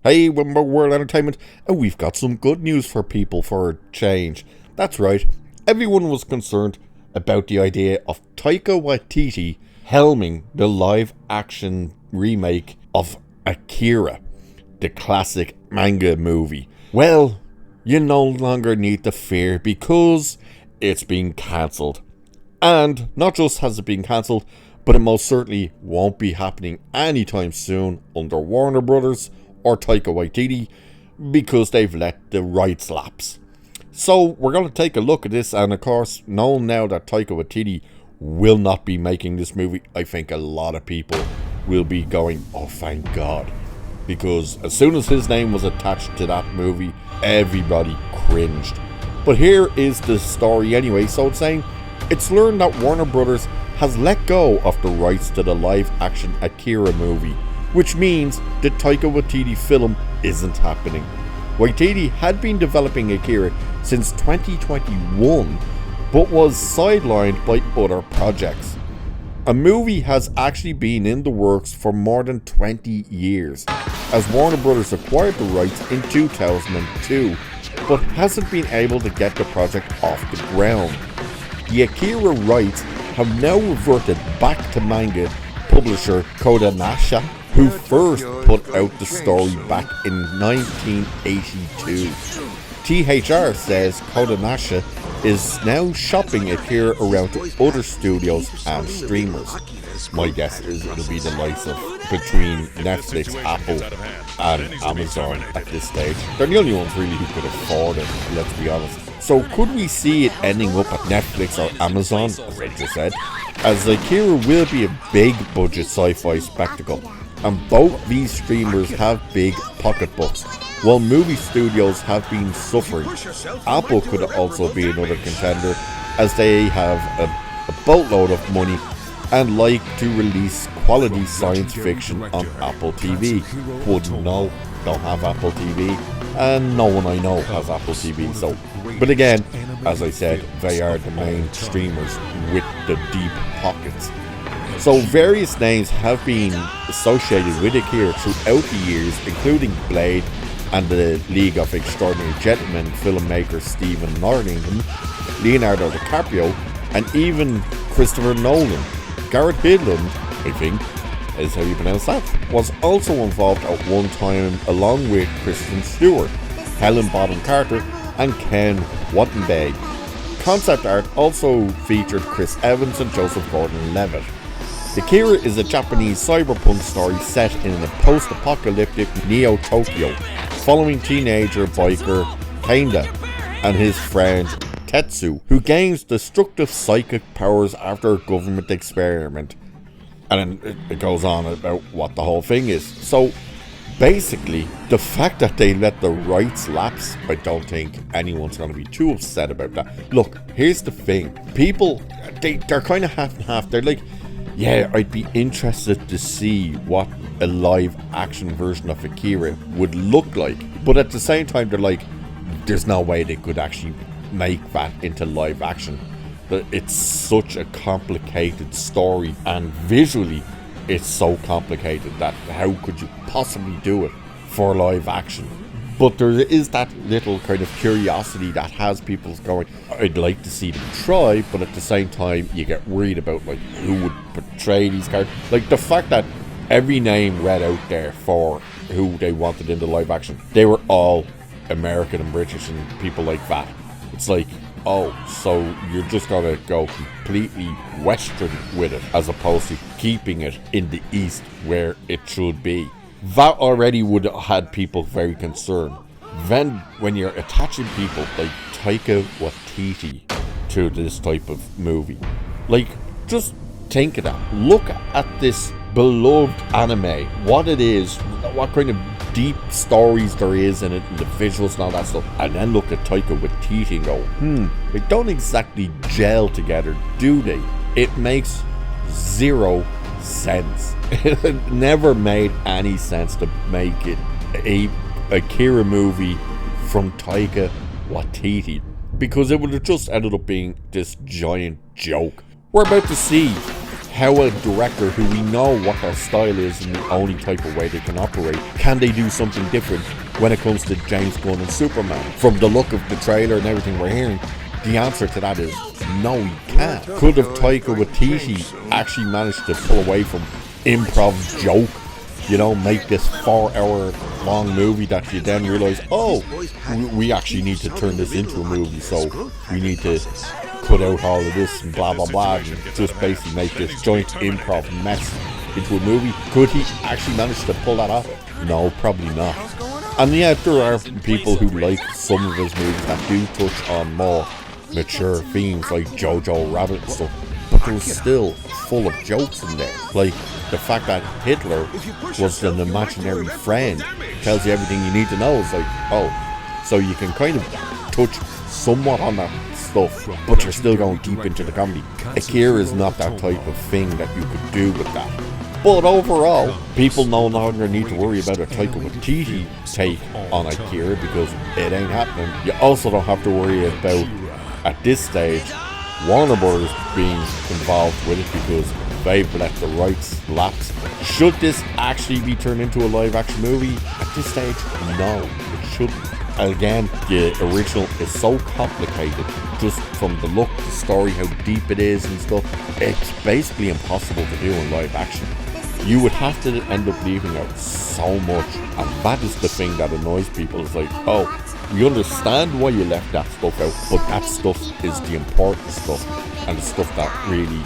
Hey, we're World Entertainment, and we've got some good news for people for a change. That's right, everyone was concerned about the idea of Taika Waititi helming the live-action remake of Akira, the classic manga movie. Well, you no longer need to fear because it's been cancelled. And not just has it been cancelled, but it most certainly won't be happening anytime soon under Warner Brothers or Taika Waititi because they've let the rights lapse. So we're going to take a look at this, and of course, knowing now that Taika Waititi will not be making this movie, I think a lot of people will be going, oh thank God. Because as soon as his name was attached to that movie, everybody cringed. But here is the story anyway. So it's saying, it's learned that Warner Brothers has let go of the rights to the live-action Akira movie, which means the Taika Waititi film isn't happening. Waititi had been developing Akira since 2021, but was sidelined by other projects. A movie has actually been in the works for more than 20 years, as Warner Brothers acquired the rights in 2002, but hasn't been able to get the project off the ground. The Akira rights have now reverted back to manga publisher Kodansha, who first put out the story back in 1982. THR says Kodansha is now shopping Akira around to other studios and streamers. My guess is it'll be the likes of between Netflix, Apple and Amazon at this stage. They're the only ones really who could afford it, let's be honest. So could we see it ending up at Netflix or Amazon, as I just said? As Akira will be a big budget sci-fi spectacle, and both these streamers have big pocketbooks, while movie studios have been suffering. Apple could also be another contender, as they have a boatload of money and like to release quality science fiction on Apple TV. Wouldn't know, don't have Apple TV, and no one I know has Apple TV. So, but again, as I said, they are the main streamers with the deep pockets. So various names have been associated with Akira throughout the years, including Blade and the League of Extraordinary Gentlemen filmmaker Stephen Norrington, Leonardo DiCaprio, and even Christopher Nolan. Garrett Hedlund, I think, is how you pronounce that, was also involved at one time along with Kristen Stewart, Helen Bonham Carter, and Ken Watanabe. Concept art also featured Chris Evans and Joseph Gordon-Levitt. Akira is a Japanese cyberpunk story set in a post-apocalyptic Neo-Tokyo, following teenager biker Kaneda and his friend Tetsu, who gains destructive psychic powers after a government experiment. And then it goes on about what the whole thing is. So basically, the fact that they let the rights lapse, I don't think anyone's going to be too upset about that. Look, here's the thing. People, they're kind of half and half. They're like, yeah, I'd be interested to see what a live action version of Akira would look like. But at the same time, they're like, there's no way they could actually make that into live action. It's such a complicated story, and visually it's so complicated that how could you possibly do it for live action? But there is that little kind of curiosity that has people going, I'd like to see them try, but at the same time you get worried about like who would portray these characters. Like the fact that every name read out there for who they wanted in the live action, they were all American and British and people like that. It's like, oh, so you're just gonna go completely Western with it as opposed to keeping it in the East where it should be. That already would have had people very concerned. Then when you're attaching people like Taika Waititi to this type of movie, like just think of that. Look at this beloved anime, what it is, what kind of deep stories there is in it, and the visuals and all that stuff, and then look at Taika Waititi and go, they don't exactly gel together, do they? It makes zero sense. It never made any sense to make it a Akira movie from Taika Waititi, because it would have just ended up being this giant joke. We're about to see How a director who we know what their style is and the only type of way they can operate, can they do something different when it comes to James Gunn and Superman? From the look of the trailer and everything we're hearing, the answer to that is no, he can't. Could have Taika Waititi actually managed to pull away from improv joke, you know, make this 4-hour long movie that you then realize, oh, we actually need to turn this into a movie, so we need to cut out all of this and blah blah blah, and just basically make this joint improv mess into a movie. Could he actually manage to pull that off? No, probably not. And yeah, there are people who like some of his movies that do touch on more mature themes like Jojo Rabbit and stuff, but there's still full of jokes in there. Like the fact that Hitler was an imaginary friend tells you everything you need to know. It's like, oh, so you can kind of touch somewhat on that stuff, but you're still going deep into the comedy. Akira is not that type of thing that you could do with that. But overall, people no longer need to worry about a Taika Waititi take on Akira because it ain't happening. You also don't have to worry about, at this stage, Warner Brothers being involved with it because they've let the rights lapse. Should this actually be turned into a live action movie? At this stage, no, it shouldn't. Again, the original is so complicated, just from the look, the story, how deep it is and stuff. It's basically impossible to do in live action. You would have to end up leaving out so much, and that is the thing that annoys people. It's like, oh, we understand why you left that stuff out, but that stuff is the important stuff and the stuff that really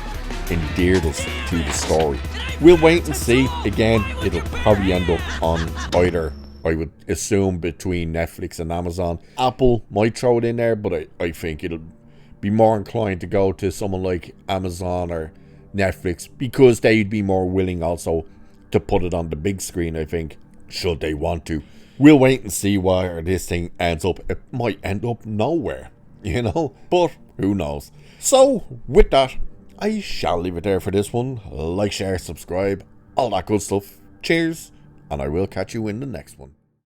endeared us to the story. We'll wait and see. Again, it'll probably end up on either, I would assume, between Netflix and Amazon. Apple might throw it in there, but I think it'll be more inclined to go to someone like Amazon or Netflix because they'd be more willing also to put it on the big screen, I think, should they want to. We'll wait and see where this thing ends up. It might end up nowhere, you know, but who knows. So, with that, I shall leave it there for this one. Like, share, subscribe, all that good stuff. Cheers, and I will catch you in the next one.